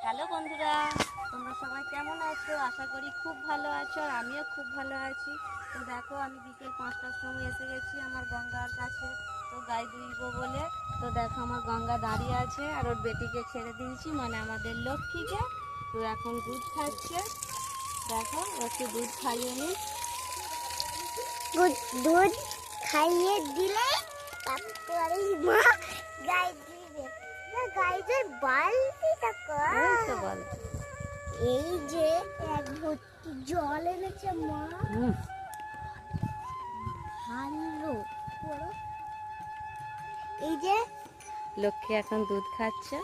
Hello বন্ধুরা, তোমরা সবাই কেমন আছো? আশা করি খুব ভালো আছো, আর আমিও খুব ভালো আছি। তো দেখো, আমি বিকেল 5টার সময় এসে গেছি আমার গঙ্গার কাছে। তো গাই দুইব বলে, তো দেখো আমার গঙ্গা দাঁড়িয়ে আছে, আর ওর বেটিকে ছেড়ে দিয়েছি, মানে আমাদের লক্ষ্মীকে। তো এখন দুধ খাচ্ছে। দেখো, একটু দুধ খাইয়ে নি। দুধ খাইয়ে দিলে তারপরে মা গাই দিবে। না, গাইদের বালতিটা ওই তো বল। এই যে এক ভর্তি জল এনেছে মা। ভালো এই যে লক্ষ্মী এখন দুধ খাচ্ছে।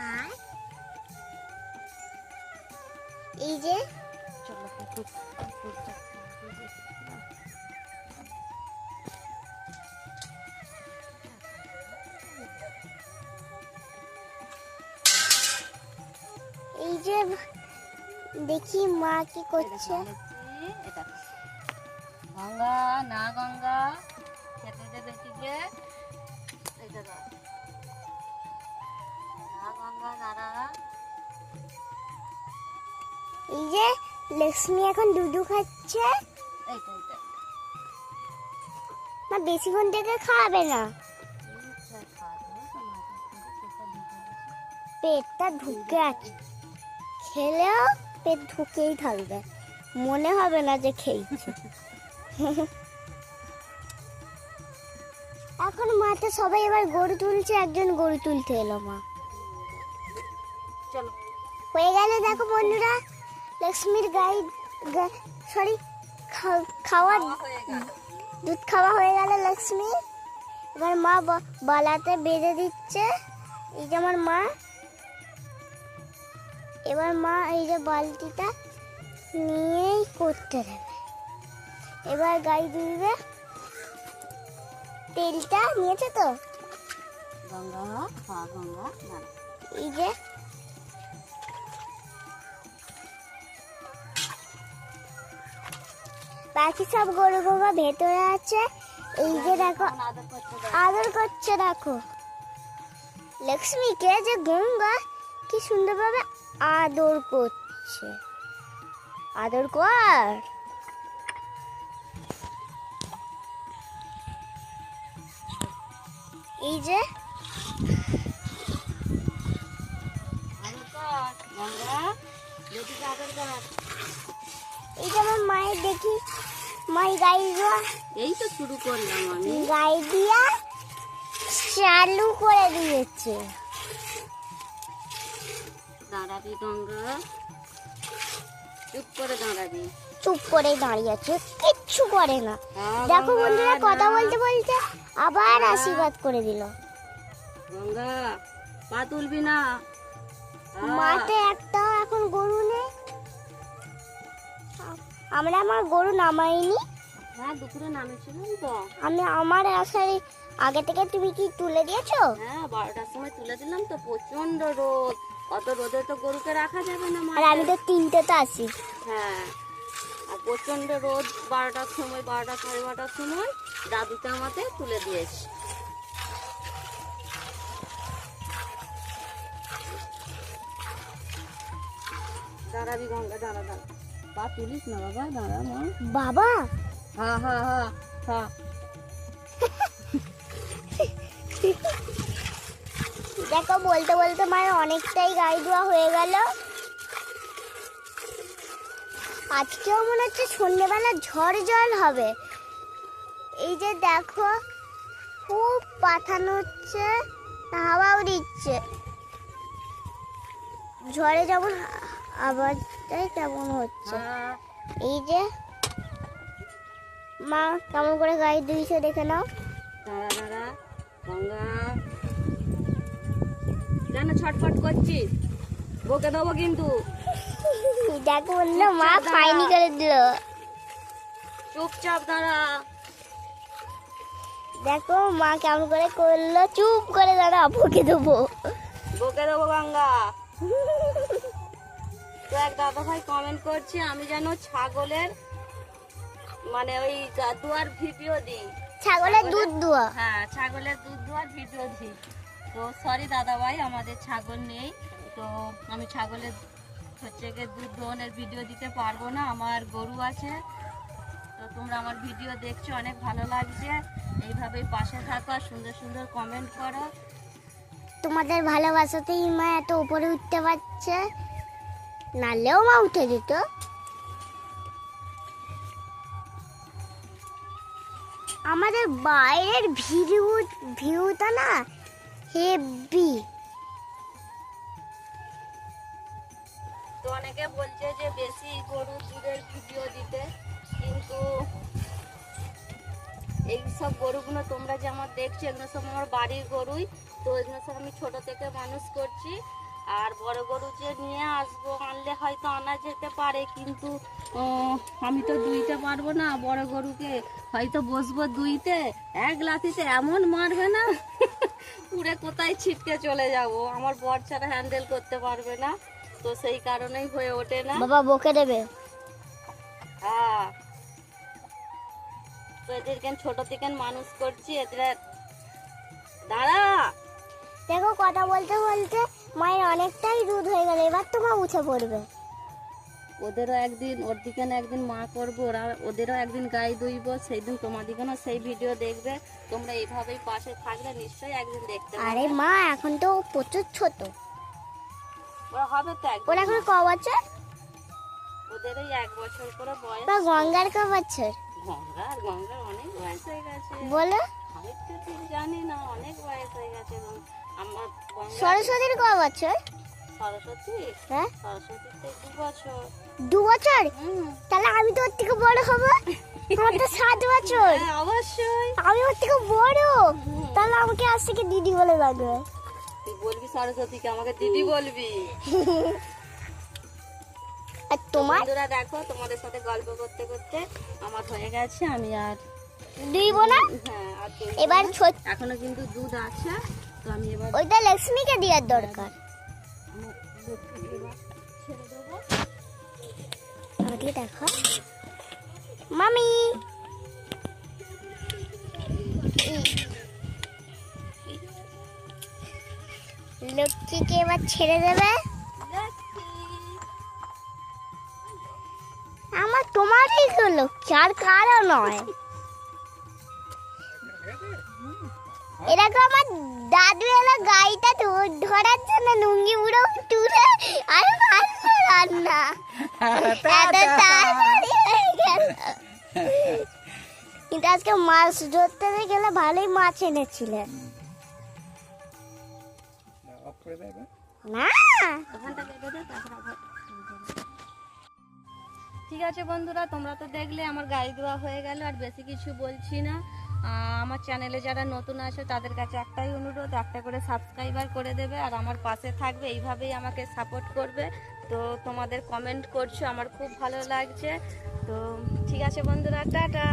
আর এই যে চলো দুধটা এই যে দেখি মা কি করছে। এটা গঙ্গা না, গঙ্গা খেতে দে বেটিকে। এইটা দাও না, গঙ্গা দাঁড়া। এই যে লক্ষ্মী এখন দুধু খাচ্ছে। এইটা এইটা মা বেশিক্ষণ থেকে খাবে না, পেটটা ঢুকে আছে। খেলেও পেট ঢুকেই থাকবে, মনে হবে না যে খেয়েছে। এখন মাঠে সবাই এবার গরু তুলছে, একজন গরু তুলতে এলো মা। চলো হয়ে গেল দেখো বন্ধুরা, লক্ষ্মীর গাই সরি খাওয়া হয়ে গেল। দুধ খাওয়া হয়ে গেল লক্ষ্মী। এবার মা বালাতে বেঁধে দিচ্ছে। এই যে আমার মা, এবার মা এই যে বালতিটা নিয়েই করতে দেবে। এবার গাই দিবে। তেলটা নিয়েছে তো গঙ্গা হ্যাঁ, গঙ্গা দাঁড়া। এই যে বাকি সব গরু বাবা ভেতরে আছে। এই যে দেখো আদর করতে দাও। আদর করছে, দেখো লক্ষ্মীকে যে গঙ্গা কি সুন্দরভাবে আদর করছে। আদর কর। এই যে আদর কর গঙ্গা, বেটিকে আদর কর। এই যে আমার মায়ের দেখি মায়ের গাই এই তো শুরু করলাম আমি। গাই দিয়া চালু করে দিয়েছে। দাঁড়াবি গঙ্গা, চুপ করে দাঁড়াবি। চুপ করে দাঁড়িয়ে আছে, কিচ্ছু করে না। হ্যাঁ, দেখো গঙ্গা, বন্ধুরা, কথা না। বলতে বলতে আবার না। আশীর্বাদ করে দিল। গঙ্গা পা তুলবি না। মাঠে একটাও এখন গরু নেই। আমরা আমার গরু নামাইনি। হ্যাঁ, দুপুরে নামেছিলাম তো। আমি আমার আসার আগে থেকে তুমি কি তুলে দিয়েছো? হ্যাঁ, 12টার সময় তুলে দিলাম তো। প্রচন্ড রোদ, অত রোদে তো গরুকে রাখা যাবে না আর আমি তো 3টেতে আসি। হ্যাঁ, আর প্রচন্ড রোদ। 12টার সময়, 12টা সাড়ে 12টার সময় দাদুকে আমাকে তুলে দিয়েছে। দাঁড়াবি গঙ্গা, দাঁড়া দাঁড়া, পা তুলিস না বাবা, দাঁড়া মা। বাবা হ্যাঁ হ্যাঁ হ্যাঁ হ্যাঁ। দেখো, বলতে বলতে মায়ের অনেকটাই গাই ধোয়া হয়ে গেল। আজকেও মনে হচ্ছে সন্ধ্যেবেলা ঝড় জল হবে। এই যে দেখো, খুব পাঠানো হচ্ছে, হাওয়াও দিচ্ছে। ঝড়ে যেমন আওয়াজটাই তেমন হচ্ছে। হ্যাঁ, এই যে মা কেমন করে গাই দিয়েছে দেখে নাও। দাঁড়া দাঁড়া গঙ্গা, কেন ছটফট করছিস? বকে দেবো কিন্তু। দেখো বললো মা ফাইনি করে দিল। চুপচাপ দাঁড়া। দেখো মা কেমন করে করলো, চুপ করে দাঁড়া, বকে দেবো। বকে দেবো গঙ্গা। তো এক দাদা ভাই কমেন্ট করছে আমি যেন ছাগলের মানে ওই দুয়ার ভিডিও দিই। ছাগলের দুধ দুয়া। হ্যাঁ, ছাগলের দুধ দোয়ার ভিডিও দিই। তো সরি দাদা ভাই, আমাদের ছাগল নেই, তো আমি ছাগলের হচ্ছে গিয়ে দুধ দোয়ানোর ভিডিও দিতে পারবো না। আমার গরু আছে, তো তোমরা আমার ভিডিও দেখছো, অনেক ভালো লাগছে। এইভাবেই পাশে থাকো আর সুন্দর সুন্দর কমেন্ট করো। তোমাদের ভালোবাসাতেই মা এত উপরে উঠতে পারছে, নাহলেও মা উঠে দিত। আমাদের বাইরের ভিউটা না হেভি। তো অনেকে বলছে যে বেশি গরু দুধের ভিডিও দিতে, কিন্তু এই সব গরুগুলো তোমরা যে আমার দেখছো, এগুলো সব আমার বাড়ির গরুই। তো এগুলো সব আমি ছোট থেকে মানুষ করছি। আর বড় গরু যে নিয়ে আসবো, আনলে হয়তো আনা যেতে পারে, কিন্তু আমি তো দুইতে পারবো না। বড় গরুকে হয়তো বসবো দুইতে, এক লাথিতে এমন মারবে না উড়ে কোথায় ছিটকে চলে যাব। আমার বর ছাড়া হ্যান্ডেল করতে পারবে না, তো সেই কারণেই হয়ে ওঠে না। বাবা বকে দেবে। হ্যাঁ, তো এদেরকে ছোট থেকে মানুষ করছি। এদের দাঁড়া, দেখো কথা বলতে বলতে মায়ের অনেকটাই দুধ হয়ে গেল, এবার তো মা উঠে পড়বে। ওদেরও একদিন, ওর দিকে না একদিন মা করবো, ওদেরও একদিন গায়ে দুইব, সেই দিন তোমাদিকে না সেই ভিডিও দেখবে। তোমরা এইভাবেই পাশে থাকলে নিশ্চয়ই একদিন দেখতে পাবে। আরে মা এখন তো ও প্রচুর ছোট, ওরা হবে তো একদিন। ওর এখন ক বছর? ওদের ওই 1 বছর করে বয়স। বা গঙ্গার ক বছর গঙ্গার অনেক বয়স হয়ে গেছে। বলো? আমি তো ঠিক জানি না, অনেক বয়স হয়ে গেছে। এবং আমার গঙ্গা, সরস্বতীর ক বছর? সরস্বতী, হ্যাঁ সরস্বতীর তো 2 বছর। 2 বছর? হুম, তাহলে আমি তো ওর থেকে বড় হবো। আমার তো 7 বছর। হ্যাঁ, অবশ্যই। আমি ওর থেকে বড়, তাহলে আমাকে আজ থেকে দিদি বলে লাগবে। তুই বলবি সরস্বতীকে, আমাকে দিদি বলবি। আর তোমার বন্ধুরা দেখো, তোমাদের সাথে গল্প করতে করতে আমার হয়ে গেছে। আমি আর দিব না। হ্যাঁ, আর দুধ এবার দেবো। ছোট এখনো কিন্তু দুধ আছে, তো আমি এবার ওইটা লক্ষ্মীকে দেওয়ার দরকার। আমার দুধকে এবার ছেড়ে দেবো। আমাকে দেখো মামি, লক্ষ্মীকে এবার ছেড়ে দেবে। লক্ষ্মী, আমার তোমারই তো লক্ষ্মী, আর কারো নয়। এরকম আমার দাদু এলো গাড়িটা ধরার জন্য লুঙ্গি পুরো তুলে আর মারলো রান্না। এত তাড়াতাড়ি হয়ে গেল। কিন্তু আজকে মাছ ধরতে গেলে ভালোই মাছ এনেছিলেন না? ওখানটা কেটে দে, তারপর আবার ঠিক আছে বন্ধুরা, তোমরা তো দেখলে আমার গায়ে দেওয়া হয়ে গেল। আর বেশি কিছু বলছি না। আমার চ্যানেলে যারা নতুন আছে তাদের কাছে একটাই অনুরোধ, একটা করে সাবস্ক্রাইবার করে দেবে আর আমার পাশে থাকবে, এইভাবেই আমাকে সাপোর্ট করবে। তো তোমাদের কমেন্ট করছো, আমার খুব ভালো লাগছে। তো ঠিক আছে বন্ধুরা, টাটা।